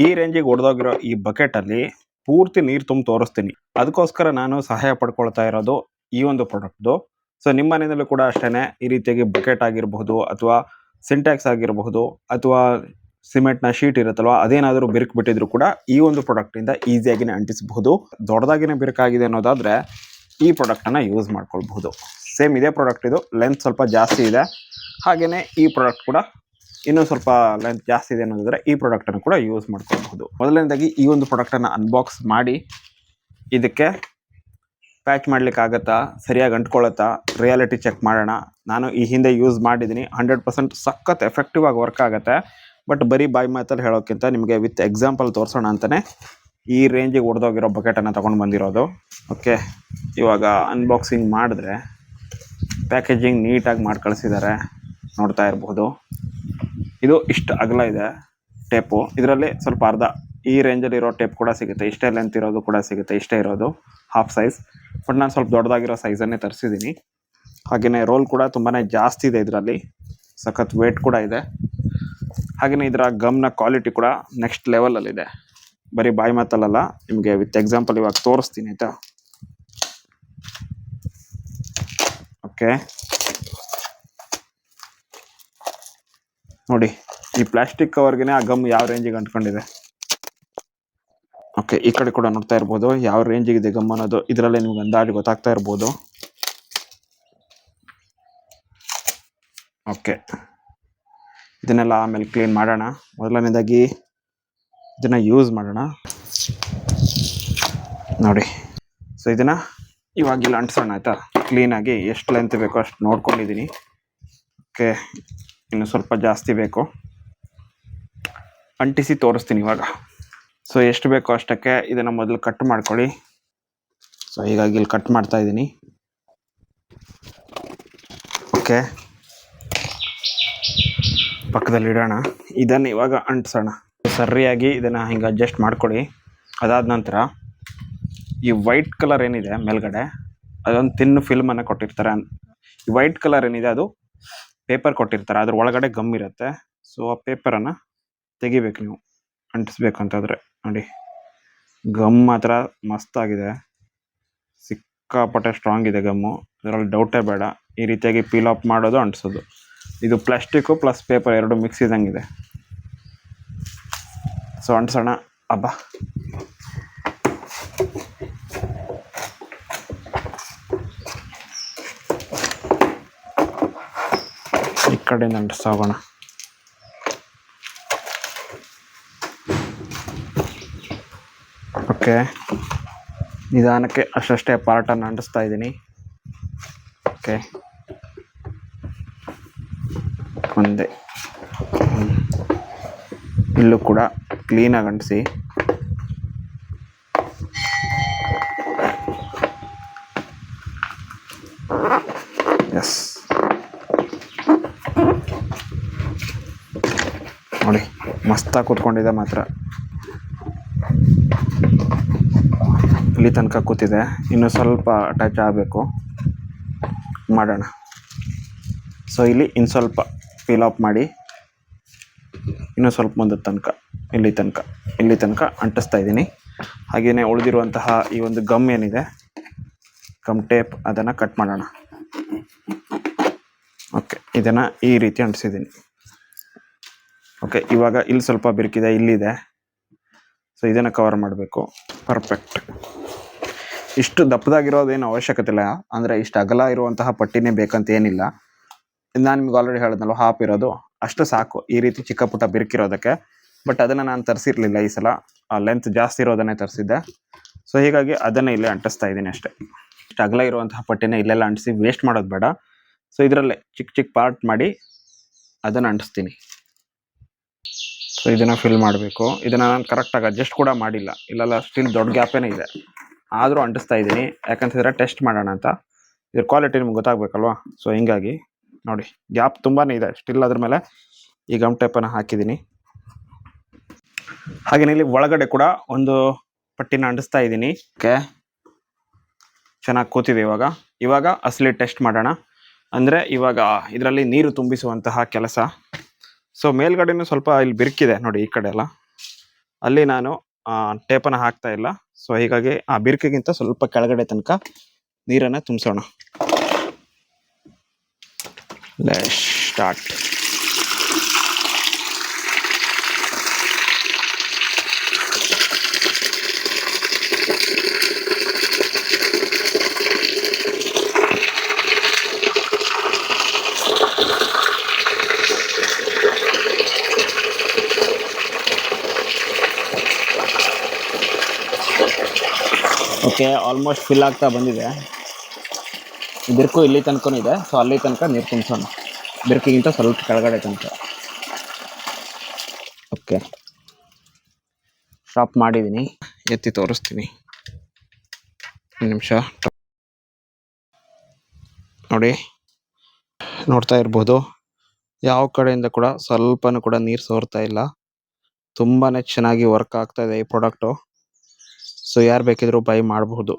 ಈ ರೇಂಜಿಗೆ ಒಡೆದೋಗಿರೋ ಈ ಬಕೆಟಲ್ಲಿ ಪೂರ್ತಿ ನೀರು ತುಂಬ ತೋರಿಸ್ತೀನಿ. ಅದಕ್ಕೋಸ್ಕರ ನಾನು ಸಹಾಯ ಪಡ್ಕೊಳ್ತಾ ಇರೋದು ಈ ಒಂದು ಪ್ರಾಡಕ್ಟ್ದು. ಸೊ ನಿಮ್ಮ ಮನೆಯಲ್ಲೂ ಕೂಡ ಅಷ್ಟೇ ಈ ರೀತಿಯಾಗಿ ಬಕೆಟ್ ಆಗಿರಬಹುದು ಅಥವಾ ಸಿಂಟ್ಯಾಕ್ಸ್ ಆಗಿರಬಹುದು ಅಥವಾ ಸಿಮೆಂಟ್ನ ಶೀಟ್ ಇರುತ್ತಲ್ವ, ಅದೇನಾದರೂ ಬಿರುಕು ಬಿಟ್ಟಿದ್ರು ಕೂಡ ಈ ಒಂದು ಪ್ರಾಡಕ್ಟಿಂದ ಈಸಿಯಾಗಿನೇ ಅಂಟಿಸಬಹುದು. ದೊಡ್ಡದಾಗಿನೇ ಬಿರುಕಾಗಿದೆ ಅನ್ನೋದಾದರೆ ಈ ಪ್ರಾಡಕ್ಟನ್ನು ಯೂಸ್ ಮಾಡ್ಕೊಳ್ಬಹುದು. ಸೇಮ್ ಇದೇ ಪ್ರಾಡಕ್ಟ್ ಇದು, ಲೆಂತ್ ಸ್ವಲ್ಪ ಜಾಸ್ತಿ ಇದೆ. ಹಾಗೆಯೇ ಈ ಪ್ರಾಡಕ್ಟ್ ಕೂಡ ಇನ್ನೂ ಸ್ವಲ್ಪ ಲೆಂತ್ ಜಾಸ್ತಿ ಇದೆ ಅನ್ನೋದಾದರೆ ಈ ಪ್ರಾಡಕ್ಟನ್ನು ಕೂಡ ಯೂಸ್ ಮಾಡ್ಕೊಳ್ಬಹುದು. ಮೊದಲನೇದಾಗಿ ಈ ಒಂದು ಪ್ರಾಡಕ್ಟನ್ನು ಅನ್ಬಾಕ್ಸ್ ಮಾಡಿ ಇದಕ್ಕೆ ಪ್ಯಾಚ್ ಮಾಡಲಿಕ್ಕಾಗತ್ತಾ, ಸರಿಯಾಗಿ ಅಂಟ್ಕೊಳ್ಳುತ್ತಾ, ರಿಯಾಲಿಟಿ ಚೆಕ್ ಮಾಡೋಣ. ನಾನು ಈ ಹಿಂದೆ ಯೂಸ್ ಮಾಡಿದ್ದೀನಿ, 100% ಸಖತ್ ಎಫೆಕ್ಟಿವ್ ಆಗಿ ವರ್ಕ್ ಆಗುತ್ತೆ. ಬಟ್ ಬರೀ ಬಾಯಿ ಮಾತಲ್ಲಿ ಹೇಳೋಕ್ಕಿಂತ ನಿಮಗೆ ವಿತ್ ಎಕ್ಸಾಂಪಲ್ ತೋರಿಸೋಣ ಅಂತಲೇ ಈ ರೇಂಜಿಗೆ ಹೊಡೆದೋಗಿರೋ ಬಕೆಟನ್ನು ತೊಗೊಂಡು ಬಂದಿರೋದು. ಓಕೆ, ಇವಾಗ ಅನ್ಬಾಕ್ಸಿಂಗ್ ಮಾಡಿದ್ರೆ ಪ್ಯಾಕೇಜಿಂಗ್ ನೀಟಾಗಿ ಮಾಡಿ ಕಳಿಸಿದ್ದಾರೆ, ನೋಡ್ತಾ ಇರಬಹುದು. ಇದು ಇಷ್ಟು ಅಗಲ ಇದೆ ಟೇಪು, ಇದರಲ್ಲಿ ಸ್ವಲ್ಪ ಅರ್ಧ ಈ ರೇಂಜಲ್ಲಿರೋ ಟೇಪ್ ಕೂಡ ಸಿಗುತ್ತೆ, ಇಷ್ಟೇ ಲೆಂತ್ ಇರೋದು ಕೂಡ ಸಿಗುತ್ತೆ, ಇಷ್ಟೇ ಇರೋದು ಹಾಫ್ ಸೈಜ್. ಬಟ್ ನಾನು ಸ್ವಲ್ಪ ದೊಡ್ಡದಾಗಿರೋ ಸೈಜನ್ನೇ ತರಿಸಿದ್ದೀನಿ. ಹಾಗೆಯೇ ರೋಲ್ ಕೂಡ ತುಂಬಾ ಜಾಸ್ತಿ ಇದೆ ಇದರಲ್ಲಿ, ಸಖತ್ ವೇಟ್ ಕೂಡ ಇದೆ. ಹಾಗೆಯೇ ಇದರ ಗಮ್ನ ಕ್ವಾಲಿಟಿ ಕೂಡ ನೆಕ್ಸ್ಟ್ ಲೆವೆಲಲ್ಲಿದೆ. ಬರೀ ಬಾಯಿ ಮಾತಲ್ಲ, ನಿಮಗೆ ವಿತ್ ಎಕ್ಸಾಂಪಲ್ ಇವಾಗ ತೋರಿಸ್ತೀನಿ ಆಯಿತಾ. ಓಕೆ ನೋಡಿ, ಈ ಪ್ಲಾಸ್ಟಿಕ್ ಕವರ್ಗೆ ಆ ಗಮ್ ಯಾವ ರೇಂಜಿಗೆ ಅಂಟ್ಕೊಂಡಿದೆ. ಓಕೆ, ಈ ಕಡೆ ಕೂಡ ನೋಡ್ತಾ ಇರ್ಬೋದು ಯಾವ ರೇಂಜಿಗಿದೆ ಗಮ್ ಅನ್ನೋದು, ಇದರಲ್ಲೇ ನಿಮ್ಗೆ ಅಂದಾಜು ಗೊತ್ತಾಗ್ತಾ ಇರ್ಬೋದು. ಓಕೆ, ಇದನ್ನೆಲ್ಲ ಆಮೇಲೆ ಕ್ಲೀನ್ ಮಾಡೋಣ. ಮೊದಲನೇದಾಗಿ ಇದನ್ನು ಯೂಸ್ ಮಾಡೋಣ ನೋಡಿ. ಸೊ ಇದನ್ನು ಇವಾಗಿಲ್ಲ ಅಂಟಿಸೋಣ ಆಯಿತಾ. ಕ್ಲೀನಾಗಿ ಎಷ್ಟು ಲೆಂತ್ ಬೇಕೋ ಅಷ್ಟು ನೋಡ್ಕೊಂಡಿದ್ದೀನಿ. ಓಕೆ, ಇನ್ನು ಸ್ವಲ್ಪ ಜಾಸ್ತಿ ಬೇಕು, ಅಂಟಿಸಿ ತೋರಿಸ್ತೀನಿ ಇವಾಗ. ಸೊ ಎಷ್ಟು ಬೇಕೋ ಅಷ್ಟಕ್ಕೆ ಇದನ್ನು ಮೊದಲು ಕಟ್ ಮಾಡ್ಕೊಳ್ಳಿ. ಸೊ ಹೀಗಾಗಿ ಇಲ್ಲಿ ಕಟ್ ಮಾಡ್ತಾ ಇದ್ದೀನಿ. ಓಕೆ, ಪಕ್ಕದಲ್ಲಿ ಇಡೋಣ. ಇದನ್ನು ಇವಾಗ ಅಂಟಿಸೋಣ. ಸರಿಯಾಗಿ ಇದನ್ನು ಹಿಂಗೆ ಅಡ್ಜಸ್ಟ್ ಮಾಡ್ಕೊಳ್ಳಿ. ಅದಾದ ನಂತರ ಈ ವೈಟ್ ಕಲರ್ ಏನಿದೆ ಮೇಲ್ಗಡೆ, ಅದೊಂದು ತಿನ್ನು ಫಿಲ್ಮನ್ನು ಕೊಟ್ಟಿರ್ತಾರೆ. ಈ ವೈಟ್ ಕಲರ್ ಏನಿದೆ ಅದು ಪೇಪರ್ ಕೊಟ್ಟಿರ್ತಾರೆ, ಅದ್ರ ಒಳಗಡೆ ಗಮ್ ಇರುತ್ತೆ. ಸೊ ಆ ಪೇಪರನ್ನು ತೆಗಿಬೇಕು ನೀವು ಅಂಟಿಸ್ಬೇಕು ಅಂತಂದರೆ. ನೋಡಿ, ಗಮ್ ಮಾತ್ರ ಮಸ್ತಾಗಿದೆ, ಸಿಕ್ಕಾಪಟ್ಟೆ ಸ್ಟ್ರಾಂಗ್ ಇದೆ ಗಮ್ಮು, ಅದರಲ್ಲಿ ಡೌಟೇ ಬೇಡ. ಈ ರೀತಿಯಾಗಿ ಪೀಲ್ ಆಫ್ ಮಾಡೋದು, ಅಂಟಿಸೋದು. ಇದು ಪ್ಲಾಸ್ಟಿಕ್ಕು ಪ್ಲಸ್ ಪೇಪರ್ ಎರಡು ಮಿಕ್ಸ್ ಇದ್ದಂಗಿದೆ. ಸೊ ಅಂಟಿಸೋಣ. ಅಬ್ಬಾ, ಈ ಕಡೆಯಿಂದ ಅಂಟಿಸೋಗೋಣ. ಓಕೆ, ನಿಧಾನಕ್ಕೆ ಅಷ್ಟೇ ಪಾರ್ಟನ್ನು ಅಂಟಿಸ್ತಾ ಇದ್ದೀನಿ. ಓಕೆ, ಒಂದೇ ಇಲ್ಲೂ ಕೂಡ ಕ್ಲೀನಾಗಿ ಅಂಟಿಸಿ. ಎಸ್, ನೋಡಿ ಮಸ್ತಾಗಿ ಕೂತ್ಕೊಂಡಿದೆ ಮಾತ್ರ. ಇಲ್ಲಿ ತನಕ ಕೂತಿದೆ, ಇನ್ನೂ ಸ್ವಲ್ಪ ಅಟ್ಯಾಚ್ ಆಗಬೇಕು, ಮಾಡೋಣ. ಸೊ ಇಲ್ಲಿ ಇನ್ನು ಸ್ವಲ್ಪ ಪೀಲ್ ಆಫ್ ಮಾಡಿ, ಇನ್ನೂ ಸ್ವಲ್ಪ ಮುಂದೆ ತನಕ ಇಲ್ಲಿ ತನಕ ಅಂಟಿಸ್ತಾ ಇದ್ದೀನಿ. ಹಾಗೆಯೇ ಉಳಿದಿರುವಂತಹ ಈ ಒಂದು ಗಮ್ ಏನಿದೆ, ಗಮ್ ಟೇಪ್, ಅದನ್ನು ಕಟ್ ಮಾಡೋಣ. ಓಕೆ, ಇದನ್ನು ಈ ರೀತಿ ಅಂಟಿಸಿದ್ದೀನಿ. ಓಕೆ, ಇವಾಗ ಇಲ್ಲಿ ಸ್ವಲ್ಪ ಬಿರುಕಿದೆ, ಇಲ್ಲಿದೆ. ಸೊ ಇದನ್ನು ಕವರ್ ಮಾಡಬೇಕು. ಪರ್ಫೆಕ್ಟ್. ಇಷ್ಟು ದಪ್ಪದಾಗಿರೋದೇನು ಅವಶ್ಯಕತೆ ಇಲ್ಲ, ಅಂದರೆ ಇಷ್ಟು ಅಗಲ ಇರುವಂತಹ ಪಟ್ಟಿನೇ ಬೇಕಂತ ಏನಿಲ್ಲ. ನಾನು ನಿಮ್ಗೆ ಆಲ್ರೆಡಿ ಹೇಳಿದ್ನಲ್ಲ, ಹಾಫ್ ಇರೋದು ಅಷ್ಟು ಸಾಕು ಈ ರೀತಿ ಚಿಕ್ಕ ಪುಟ್ಟ ಬಿರುಕಿರೋದಕ್ಕೆ. ಬಟ್ ಅದನ್ನು ನಾನು ತರಿಸಿರ್ಲಿಲ್ಲ ಈ ಸಲ, ಲೆಂತ್ ಜಾಸ್ತಿ ಇರೋದನ್ನೇ ತರಿಸಿದ್ದೆ. ಸೊ ಹೀಗಾಗಿ ಅದನ್ನೇ ಇಲ್ಲೇ ಅಂಟಿಸ್ತಾ ಇದ್ದೀನಿ ಅಷ್ಟೇ. ಇಷ್ಟು ಅಗಲ ಇರುವಂತಹ ಪಟ್ಟಿನೇ ಇಲ್ಲೆಲ್ಲ ಅಂಟಿಸಿ ವೇಸ್ಟ್ ಮಾಡೋದು ಬೇಡ. ಸೊ ಇದರಲ್ಲೇ ಚಿಕ್ಕ ಪಾರ್ಟ್ ಮಾಡಿ ಅದನ್ನು ಅಂಟಿಸ್ತೀನಿ. ಸೊ ಇದನ್ನು ಫಿಲ್ ಮಾಡಬೇಕು. ಇದನ್ನು ನಾನು ಕರೆಕ್ಟಾಗಿ ಅಡ್ಜಸ್ಟ್ ಕೂಡ ಮಾಡಿಲ್ಲ, ಇಲ್ಲೆಲ್ಲ ಸ್ಟಿಲ್ ದೊಡ್ಡ ಗ್ಯಾಪೇನೇ ಇದೆ, ಆದರೂ ಅಂಟಿಸ್ತಾ ಇದ್ದೀನಿ. ಯಾಕಂತಂದರೆ ಟೆಸ್ಟ್ ಮಾಡೋಣ ಅಂತ, ಇದ್ರ ಕ್ವಾಲಿಟಿ ನಿಮ್ಗೆ ಗೊತ್ತಾಗಬೇಕಲ್ವಾ. ಸೊ ಹಿಂಗಾಗಿ ನೋಡಿ, ಗ್ಯಾಪ್ ತುಂಬಾ ಇದೆ ಸ್ಟಿಲ್. ಅದ್ರ ಮೇಲೆ ಈ ಗಮ್ ಟೇಪನ್ನು ಹಾಕಿದ್ದೀನಿ. ಹಾಗೆಯೇ ಇಲ್ಲಿ ಒಳಗಡೆ ಕೂಡ ಒಂದು ಪಟ್ಟಿನ ಅಂಟಿಸ್ತಾ ಇದ್ದೀನಿ. ಓಕೆ, ಚೆನ್ನಾಗಿ ಕೂತಿದೆ. ಇವಾಗ ಅಸಲಿ ಟೆಸ್ಟ್ ಮಾಡೋಣ. ಅಂದರೆ ಇವಾಗ ಇದರಲ್ಲಿ ನೀರು ತುಂಬಿಸುವಂತಹ ಕೆಲಸ. ಸೊ ಮೇಲ್ಗಡೆನೂ ಸ್ವಲ್ಪ ಇಲ್ಲಿ ಬಿರುಕಿದೆ ನೋಡಿ, ಈ ಕಡೆ ಎಲ್ಲ ಅಲ್ಲಿ ನಾನು ಟೇಪನ್ನು ಹಾಕ್ತಾ ಇಲ್ಲ. ಸೊ ಹೀಗಾಗಿ ಆ ಬಿರ್ಕಿಗಿಂತ ಸ್ವಲ್ಪ ಕೆಳಗಡೆ ತನಕ ನೀರನ್ನು ತುಂಬಿಸೋಣ. Let's start. Okay, almost fill ಆಗ್ತಾ ಬಂದಿದೆ. ಬಿರ್ಕು ಇಲ್ಲಿ ತನಕನೂ ಇದೆ. ಸೊ ಅಲ್ಲಿ ತನಕ ನೀರು ತುಂಬಿಸೋಣ, ಬಿರ್ಕಿಗಿಂತ ಸ್ವಲ್ಪ ಕೆಳಗಡೆ ತನಕ. ಓಕೆ, ಸ್ಟಾಪ್ ಮಾಡಿದ್ದೀನಿ. ಎತ್ತಿ ತೋರಿಸ್ತೀನಿ, ಒಂದು ನಿಮಿಷ ನೋಡಿ. ನೋಡ್ತಾ ಇರ್ಬೋದು, ಯಾವ ಕಡೆಯಿಂದ ಕೂಡ ಸ್ವಲ್ಪನೂ ಕೂಡ ನೀರು ಸೋರ್ತಾ ಇಲ್ಲ. ತುಂಬಾ ಚೆನ್ನಾಗಿ ವರ್ಕ್ ಆಗ್ತಾ ಇದೆ ಈ ಪ್ರಾಡಕ್ಟು. ಸೊ ಯಾರು ಬೇಕಿದ್ರೂ ಬೈ ಮಾಡಬಹುದು.